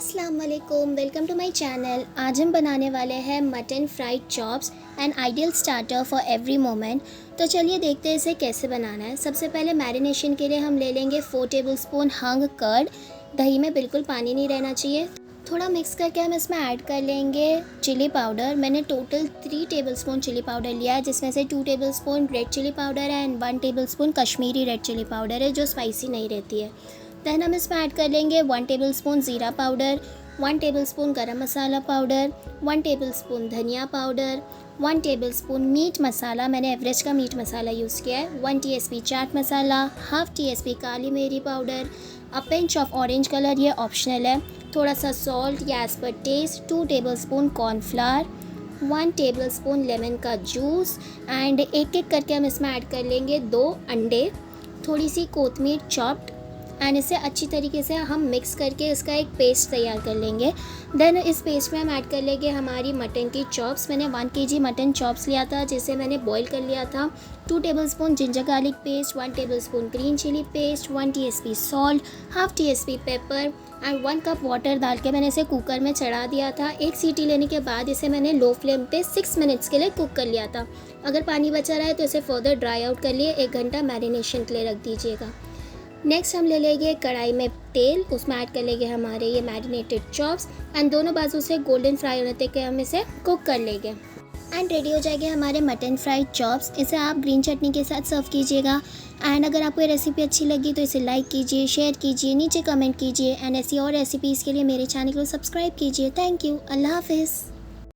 अस्सलाम वालेकुम, welcome to my channel. आज हम बनाने वाले हैं mutton fried chops and ideal starter for every moment. तो चलिए देखते हैं इसे कैसे बनाना है। सबसे पहले मैरिनेशन के लिए हम ले लेंगे 4 टेबलस्पून हंग कर्ड। दही में बिल्कुल पानी नहीं रहना चाहिए। थोड़ा मिक्स करके हम इसमें ऐड कर लेंगे चिली पाउडर। मैंने टोटल 3 टेबलस्पून चिली पाउडर लिया है, जिसमें से 2 टेबलस्पून रेड चिली पाउडर है and 1 tablespoon Kashmiri red chili powder है, जो स्पाइसी नहीं रहती है। दैन हम इसमें ऐड कर लेंगे 1 टेबलस्पून ज़ीरा powder, 1 tablespoon garam masala powder, 1 tablespoon धनिया पाउडर, 1 टेबलस्पून मीट मसाला, मैंने एवरेस्ट का मीट मसाला यूज़ किया है, 1 TSP chaat masala, half TSP काली मिर्च powder, a pinch of orange colour, ये ऑप्शनल है, थोड़ा सा सॉल्ट या एज़ पर taste, 2 tablespoon cornflour, 1 tablespoon lemon का जूस एंड एक एक करके हम इसमें ऐड कर लेंगे 2 अंडे, थोड़ी सी कोतमीर चॉप्ड एंड इसे अच्छी तरीके से हम मिक्स करके इसका एक पेस्ट तैयार कर लेंगे। देन इस पेस्ट में हम ऐड कर लेंगे हमारी मटन की चॉप्स। मैंने 1 केजी मटन चॉप्स लिया था, जिसे मैंने बॉईल कर लिया था। 2 tablespoon ginger garlic paste, 1 tablespoon green chili paste, 1 TSP salt, half TSP pepper and 1 cup water डाल के मैंने इसे कुकर में चढ़ा दिया था। एक सीटी लेने के बाद इसे मैंने लो फ्लेम पे 6 मिनट्स के लिए कुक कर लिया था। अगर पानी बचा रहा है तो इसे फर्दर ड्राई आउट कर लिए 1 घंटा मैरिनेशन के लिए रख दीजिएगा। नेक्स्ट हम ले लेंगे कढ़ाई में तेल, उसमें ऐड कर लेंगे हमारे ये मैरिनेटेड चॉप्स एंड दोनों बाजू से गोल्डन फ्राई होने तक हम इसे कुक कर लेंगे एंड रेडी हो जाएंगे हमारे मटन फ्राइड चॉप्स। इसे आप ग्रीन चटनी के साथ सर्व कीजिएगा एंड अगर आपको ये रेसिपी अच्छी लगी तो इसे लाइक कीजिए, शेयर कीजिए, नीचे कमेंट कीजिए एंड ऐसी और रेसिपीज़ के लिए मेरे चैनल को सब्सक्राइब कीजिए। थैंक यू, अल्लाह हाफिज़।